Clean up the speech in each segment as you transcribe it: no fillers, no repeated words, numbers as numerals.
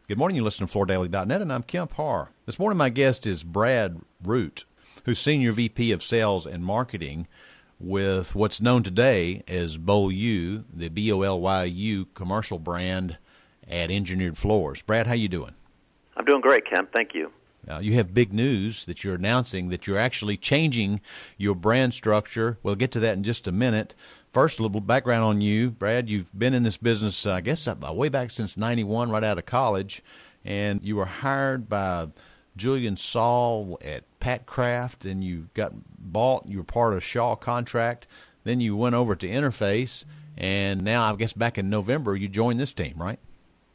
Good morning. You listen to FloorDaily.net, and I'm Kemp Harr. This morning, my guest is Brad Root, who's Senior VP of Sales and Marketing with what's known today as Bolyu, the Bolyu commercial brand at Engineered Floors. Brad, how you doing? I'm doing great, Kemp. Thank you. You have big news that you're announcing, that you're actually changing your brand structure. We'll get to that in just a minute. First, a little background on you. Brad, you've been in this business, I guess, way back since 91, right out of college, and you were hired by Julian Saul at Pat Craft, and you got bought. You were part of Shaw Contract. Then you went over to Interface, and now, I guess, back in November, you joined this team, right?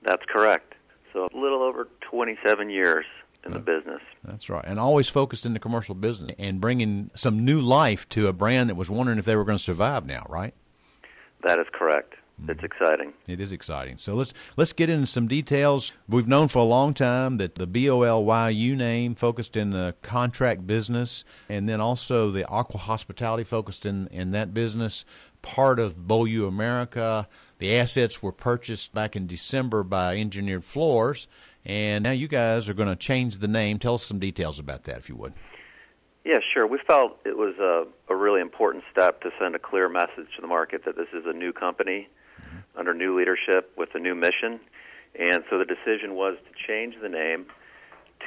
That's correct. So a little over 27 years in the business. That's right. And always focused in the commercial business and bringing some new life to a brand that was wondering if they were going to survive now, right? That is correct. It's exciting. It is exciting. So let's get into some details. We've known for a long time that the Bolyu name focused in the contract business, and then also the Aqua Hospitality focused in that business, part of Beaulieu America. The assets were purchased back in December by Engineered Floors, and now you guys are going to change the name. Tell us some details about that, if you would. Yeah, sure. We felt it was a really important step to send a clear message to the market that this is a new company under new leadership with a new mission. And so the decision was to change the name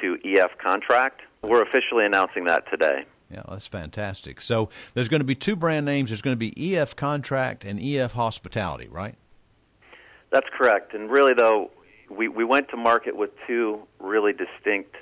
to EF Contract. We're officially announcing that today. Yeah, that's fantastic. So there's going to be two brand names. There's going to be EF Contract and EF Hospitality, right? That's correct. And really, though, we went to market with two really distinct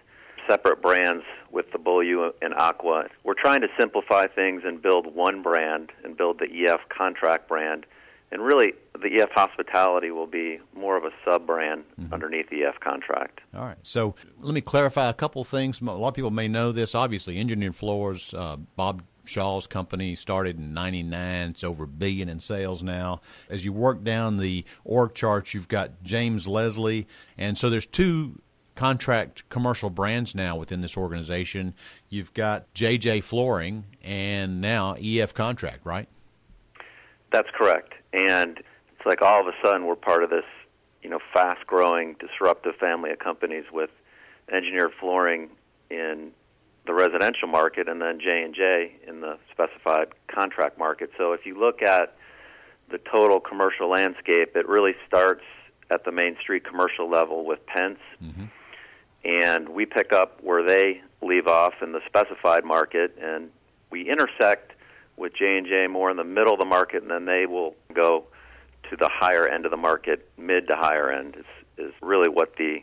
separate brands with the Bolyu and Aqua. We're trying to simplify things and build one brand and build the EF Contract brand. And really, the EF Hospitality will be more of a sub-brand underneath EF Contract. All right. So let me clarify a couple things. A lot of people may know this. Obviously, Engineered Floors, Bob Shaw's company, started in 99. It's over $1 billion in sales now. As you work down the org chart, you've got James Leslie. And so there's two contract commercial brands now within this organization. You've got JJ Flooring and now EF Contract, right? That's correct. And it's like all of a sudden we're part of this, fast-growing, disruptive family of companies with Engineered Flooring in the residential market and then J&J in the specified contract market. So if you look at the total commercial landscape, it really starts at the Main Street commercial level with Pence, and we pick up where they leave off in the specified market, and we intersect with J&J more in the middle of the market, and then they will go to the higher end of the market. Mid to higher end is really what the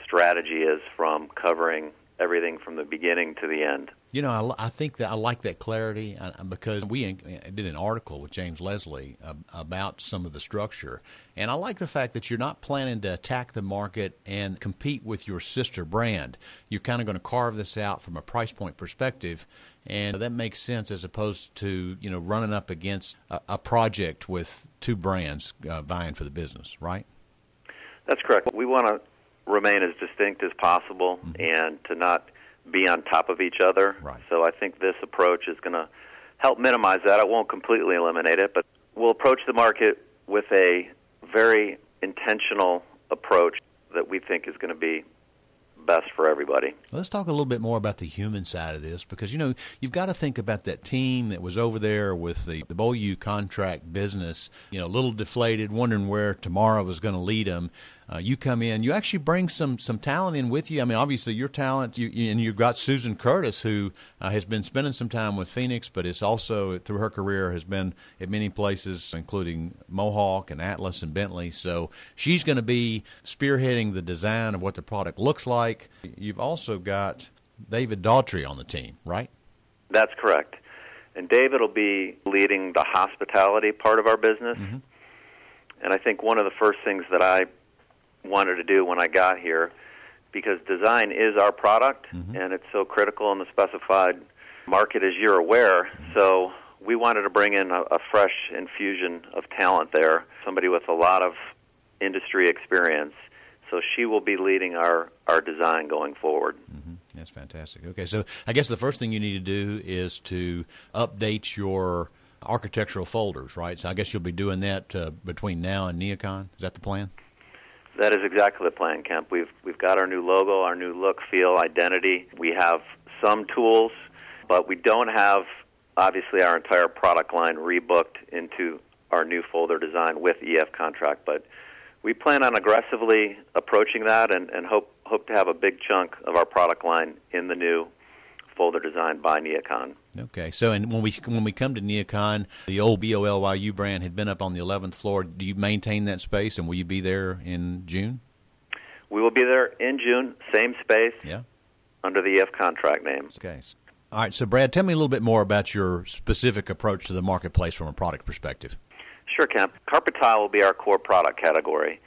strategy is, from covering everything from the beginning to the end. I think that I like that clarity because we did an article with James Leslie about some of the structure, and I like the fact that you're not planning to attack the market and compete with your sister brand. You're kind of going to carve this out from a price point perspective, and that makes sense as opposed to running up against a project with two brands vying for the business, right? That's correct. We want to remain as distinct as possible and to not be on top of each other. Right. So I think this approach is going to help minimize that. It won't completely eliminate it, but we'll approach the market with a very intentional approach that we think is going to be best for everybody. Let's talk a little bit more about the human side of this because, you've got to think about that team that was over there with the Beaulieu contract business, a little deflated, wondering where tomorrow was going to lead them. You come in, you actually bring some talent in with you. I mean, obviously your talent, and you've got Susan Curtis, who has been spending some time with Phoenix, but is also, through her career, has been at many places, including Mohawk and Atlas and Bentley. So she's going to be spearheading the design of what the product looks like. You've also got David Daughtry on the team, right? That's correct. And David will be leading the hospitality part of our business. And I think one of the first things that I wanted to do when I got here, because design is our product, and it's so critical in the specified market, as you're aware. So we wanted to bring in a fresh infusion of talent there, somebody with a lot of industry experience. So she will be leading our design going forward. That's fantastic. Okay, so I guess the first thing you need to do is to update your architectural folders, right? So I guess you'll be doing that between now and NeoCon. Is that the plan? That is exactly the plan, Kemp. We've got our new logo, our new look, feel, identity. We have some tools, but we don't have, obviously, our entire product line rebooked into our new folder design with EF contract. But we plan on aggressively approaching that and hope to have a big chunk of our product line in the new folder design by Neocon. Okay, so and when we come to Neocon, the old Bolyu brand had been up on the 11th floor. Do you maintain that space, and will you be there in June? We will be there in June, same space, under the EF contract name. Okay. All right, so Brad, tell me a little bit more about your specific approach to the marketplace from a product perspective. Sure, Kemp. Carpet tile will be our core product category,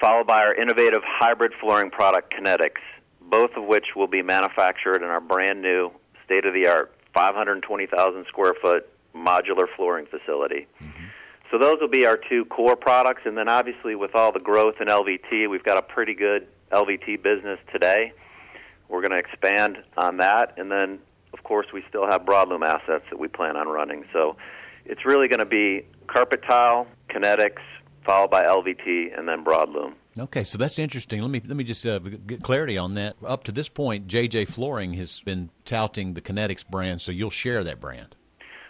followed by our innovative hybrid flooring product, Kinetics, both of which will be manufactured in our brand new, state-of-the-art, 520,000 square foot modular flooring facility. Mm-hmm. So those will be our two core products, and then obviously with all the growth in LVT, we've got a pretty good LVT business today. We're going to expand on that, and then, of course, we still have broadloom assets that we plan on running. So it's really going to be carpet tile, Kinetics, followed by LVT, and then broadloom. Okay, so that's interesting. Let me just get clarity on that. Up to this point, JJ Flooring has been touting the Kinetics brand, so you'll share that brand.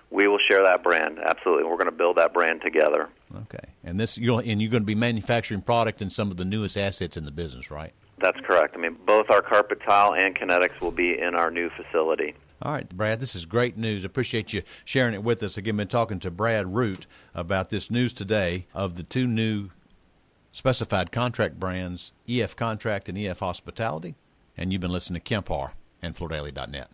We will share that brand, absolutely. We're going to build that brand together. Okay, and you're going to be manufacturing product and some of the newest assets in the business, right? That's correct. I mean, both our carpet tile and Kinetics will be in our new facility. All right, Brad, this is great news. I appreciate you sharing it with us. Again, been talking to Brad Root about this news today of the two new specified contract brands, EF Contract and EF Hospitality. And you've been listening to Kemp Harr and FloorDaily.net.